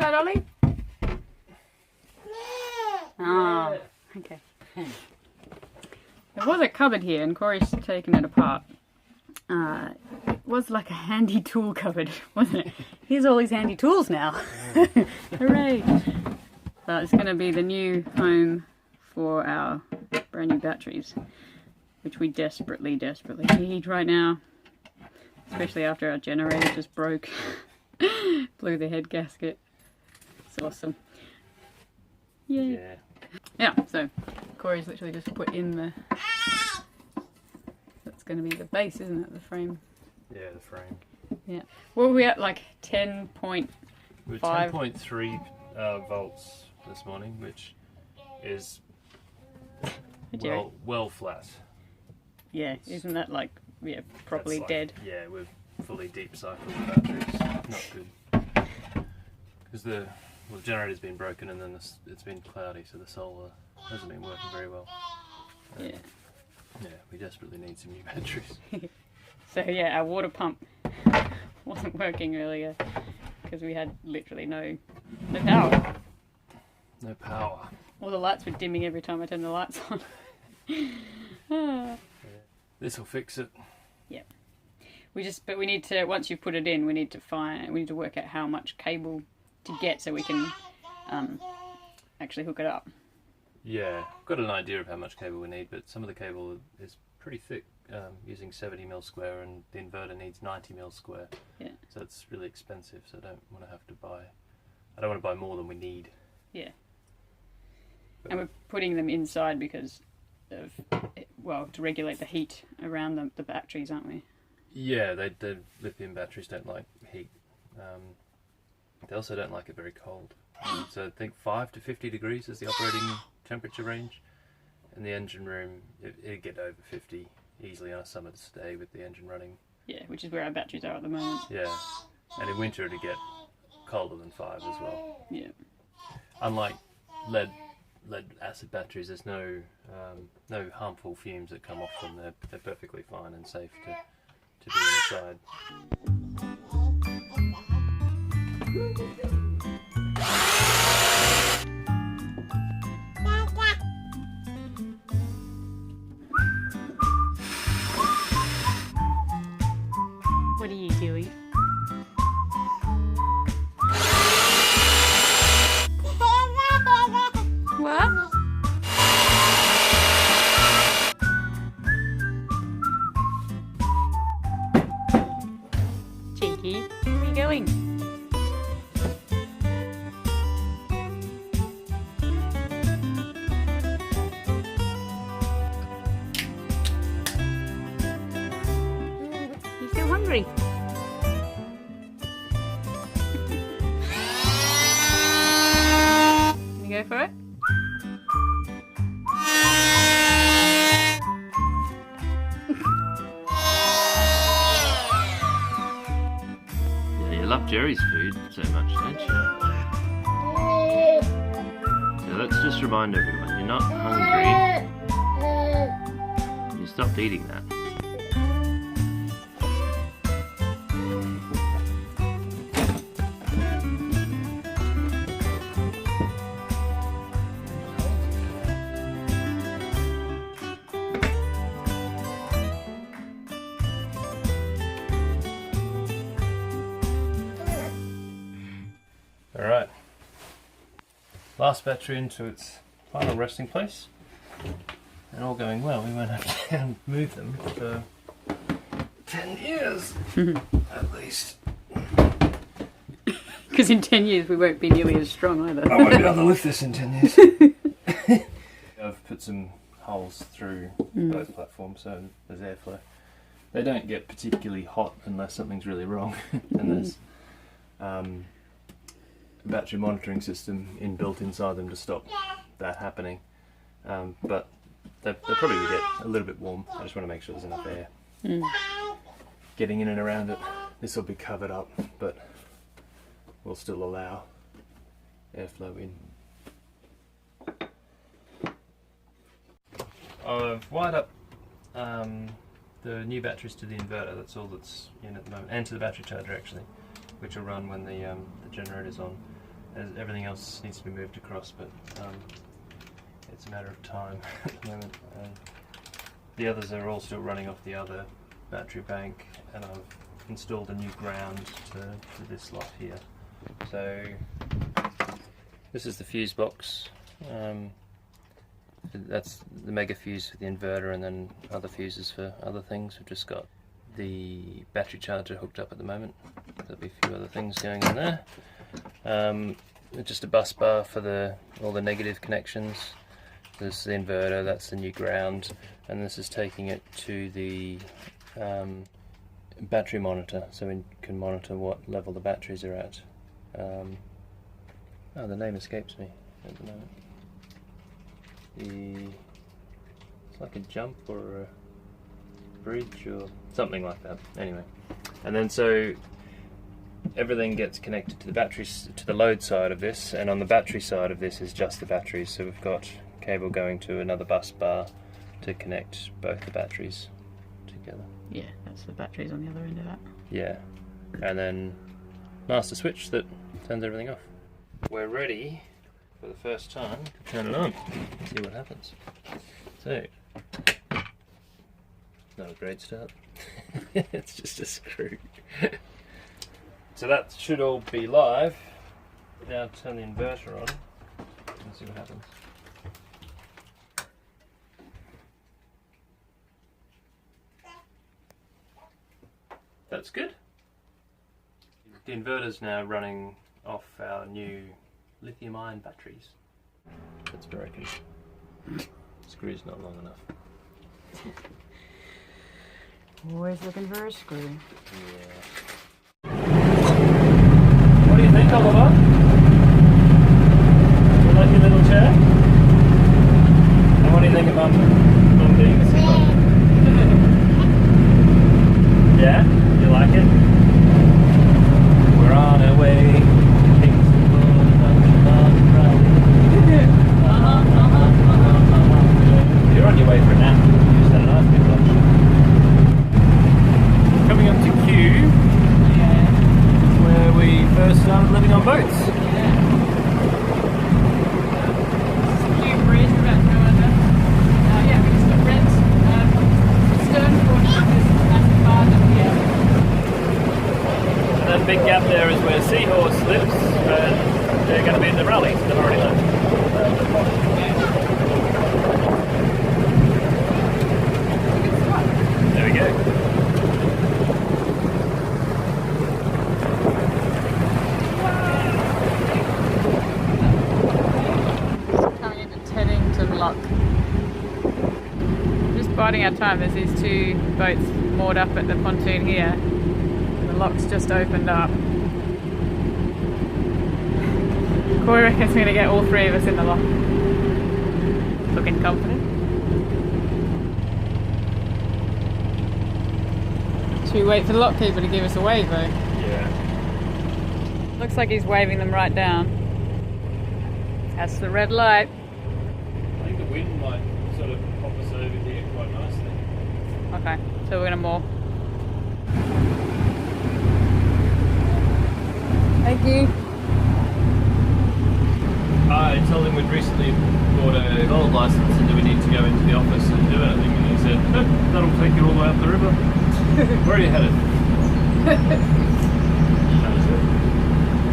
that, Ollie? Oh, okay. There was a cupboard here and Corey's taken it apart. It was like a handy tool cupboard, wasn't it? Here's all his handy tools now. Hooray! So it's going to be the new home for our brand new batteries, which we desperately need right now. Especially after our generator just broke. Blew the head gasket. It's awesome. Yay. Yeah, so Corey's literally just put in the... That's going to be the base, isn't it? The frame. Yeah, the frame. Yeah. What were we at, like 10.5? We were 10.3 volts this morning, which is well flat. Yeah, isn't that like, yeah, properly dead? Yeah, we've fully deep cycled the batteries. Not good. Because the generator's been broken and then it's been cloudy, so the solar hasn't been working very well. Yeah. Yeah, we desperately need some new batteries. So yeah, our water pump wasn't working earlier because we had literally no power. No power. All the lights were dimming every time I turned the lights on. Yeah. This will fix it. Yeah. But we need to, once you've put it in, we need to work out how much cable to get so we can actually hook it up. Yeah, got an idea of how much cable we need, but some of the cable is pretty thick, using 70mm square, and the inverter needs 90mm square. Yeah. So it's really expensive, so I don't want to buy more than we need. Yeah. But and we're putting them inside because of, well, to regulate the heat around the batteries, aren't we? Yeah, the lithium batteries don't like heat. They also don't like it very cold. So I think 5 to 50 degrees is the operating temperature range. In the engine room, it'd get over 50 easily on a summer's day with the engine running. Yeah, which is where our batteries are at the moment. Yeah, and in winter it'd get colder than 5 as well. Yeah. Unlike lead acid batteries, there's no harmful fumes that come off them. They're perfectly fine and safe to be inside. What are you doing? What? Cheeky, where are you going? You still hungry? Can you go for it? You love Jerry's food so much, don't you? So let's just remind everyone, you're not hungry. You stopped eating that. Alright, last battery into its final resting place, and all going well. We won't have to move them for 10 years at least. Because in 10 years we won't be nearly as strong either. I won't be able to lift this in 10 years. I've put some holes through both platforms so there's airflow. They don't get particularly hot unless something's really wrong, and there's battery monitoring system inbuilt inside them to stop that happening, but they probably will get a little bit warm. I just want to make sure there's enough air getting in and around it. This will be covered up, but we'll still allow airflow in. I've wired up the new batteries to the inverter. That's all that's in at the moment, and to the battery charger actually, which will run when the generator's on. everything else needs to be moved across, but it's a matter of time at the moment. The others are all still running off the other battery bank, and I've installed a new ground to this lot here. So this is the fuse box. That's the mega fuse for the inverter, and then other fuses for other things. We've just got the battery charger hooked up at the moment. There'll be a few other things going on there. Just a bus bar for all the negative connections. This is the inverter, that's the new ground, and this is taking it to the battery monitor, so we can monitor what level the batteries are at. Oh, the name escapes me at the moment. It's like a jump or a bridge or something like that. Anyway, and then so everything gets connected to the batteries, to the load side of this, and on the battery side of this is just the batteries. So we've got cable going to another bus bar to connect both the batteries together. Yeah, that's the batteries on the other end of that. Yeah, and then master switch that turns everything off. We're ready for the first time to turn it on and see what happens. So, not a great start. It's just a screw. So that should all be live. Now turn the inverter on and see what happens. That's good. The inverter's now running off our new lithium-ion batteries. It's broken. The screw's not long enough. Always looking for a screw. Yeah. What do you think, Oliver? You like your little chair? And what do you think of Mum being a single? Yeah? You like it? We're on our way. Kingston for the Dutch Barge Rally. You're on your way for a nap. You just had a nice big lunch. Coming up to Kew, where we first started living on boats. Kew Bridge, we're about to go under. Yeah, we just got rent. Stern portion of this massive barge up here. And that big gap there is where Seahorse lives, but they're going to be in the rally, so they've already left. There we go. Coming into Teddington Lock. Just biding our time. There's these two boats moored up at the pontoon here. The lock's just opened up. Corey reckons we're going to get all three of us in the lock. Looking confident. Should we wait for the lockkeeper to give us a wave though? Yeah. Looks like he's waving them right down. That's the red light. I think the wind might sort of pop us over here quite nicely. Okay, so we're going to moor. Thank you. I told him we'd recently bought a gold license and do we need to go into the office and do anything, and he said, nope, that'll take you all the way up the river. Where are you headed? That was it.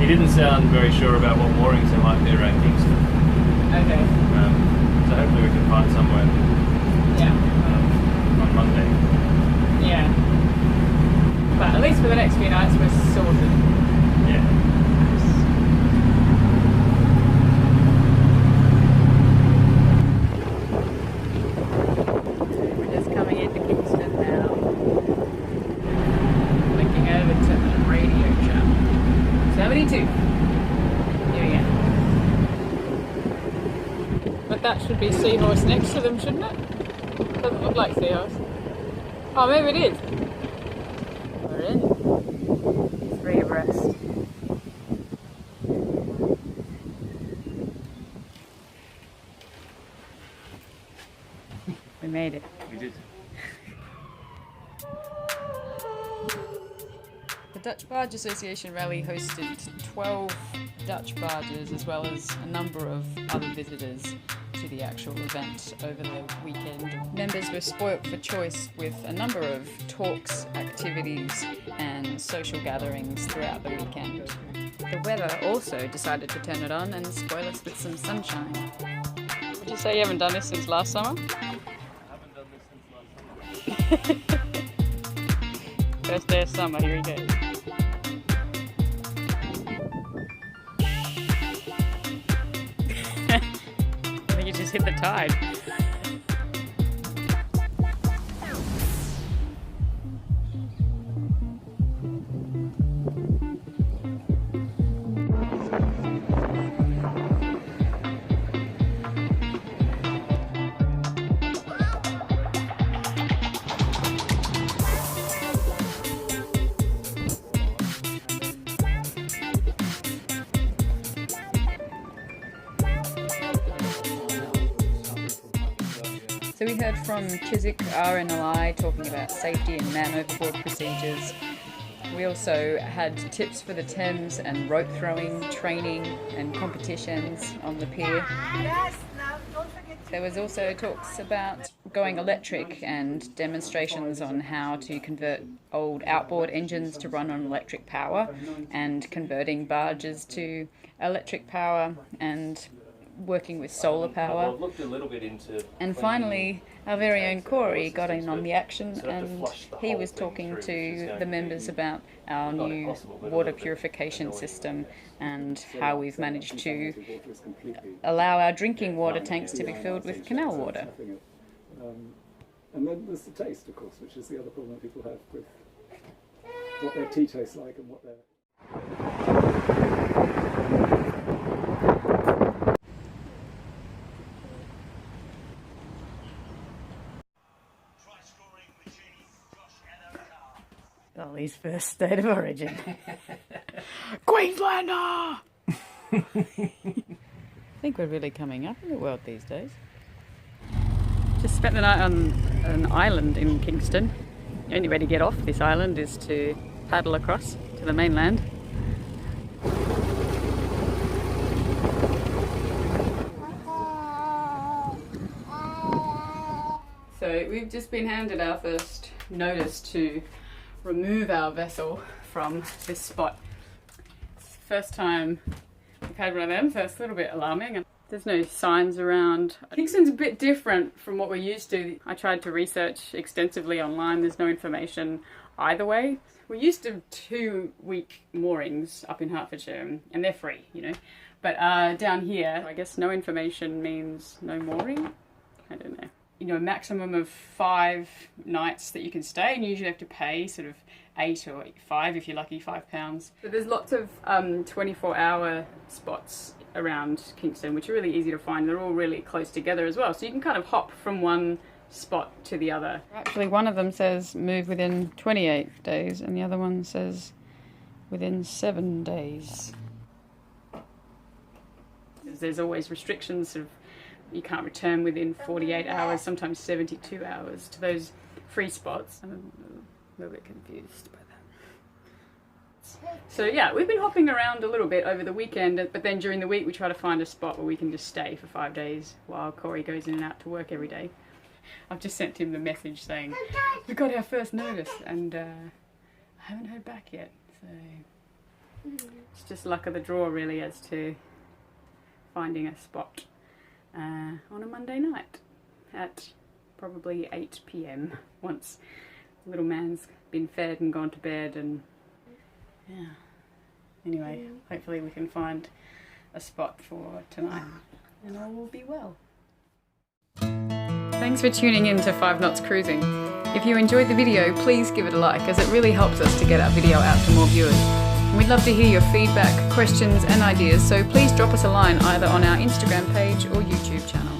He didn't sound very sure about what moorings there might be around Kingston. Okay. So hopefully we can find somewhere on Monday. Yeah. But at least for the next few nights we're sorted. Yeah. We're just coming into Kingston now. Looking over to the radio channel. 72. Here we go. But that should be Seahorse next to them, shouldn't it? Doesn't look like Seahorse. Oh, maybe it is. We're in. 3 abreast. We made it. We did. The Dutch Barge Association Rally hosted 12 Dutch barges as well as a number of other visitors to the actual event over the weekend. Members were spoilt for choice with a number of talks, activities and social gatherings throughout the weekend. The weather also decided to turn it on and spoil us with some sunshine. Would you say you haven't done this since last summer? I haven't done this since last summer. First day of summer, here he goes. I think you just hit the tide. So we heard from Chiswick RNLI talking about safety and man overboard procedures. We also had tips for the Thames and rope throwing, training and competitions on the pier. There was also talks about going electric and demonstrations on how to convert old outboard engines to run on electric power and converting barges to electric power and working with solar power. I've looked a little bit into. And finally, our very own Corey got in on the action, and he was talking to the members about our new water purification system and how we've managed to allow our drinking water tanks to be filled with canal water. And then there's the taste, of course, which is the other problem that people have with what their tea tastes like and what their... Ollie's first state of origin. Queenslander! I think we're really coming up in the world these days. Just spent the night on an island in Kingston. The only way to get off this island is to paddle across to the mainland. So we've just been handed our first notice to remove our vessel from this spot. It's the first time we've had one of them, so it's a little bit alarming. There's no signs around. Kingston's a bit different from what we're used to. I tried to research extensively online. There's no information either way. We're used to 2-week moorings up in Hertfordshire, and they're free, you know. But down here, I guess no information means no mooring. I don't know. You know, a maximum of 5 nights that you can stay, and you usually have to pay sort of 8 or 5 if you're lucky, £5. But there's lots of 24-hour spots around Kingston, which are really easy to find. They're all really close together as well, so you can kind of hop from one spot to the other. Actually, one of them says move within 28 days, and the other one says within 7 days. There's always restrictions, sort of. You can't return within 48 hours, sometimes 72 hours to those free spots. I'm a little bit confused by that. So yeah, we've been hopping around a little bit over the weekend, but then during the week we try to find a spot where we can just stay for 5 days while Corey goes in and out to work every day. I've just sent him the message saying, we got our first notice, and I haven't heard back yet. So it's just luck of the draw really as to finding a spot. On a Monday night at probably 8 p.m. once little man's been fed and gone to bed, and yeah. Anyway, hopefully we can find a spot for tonight and all will be well. Thanks for tuning in to 5 Knots Cruising. If you enjoyed the video, please give it a like, as it really helps us to get our video out to more viewers. We'd love to hear your feedback, questions and ideas, so please drop us a line either on our Instagram page or YouTube channel.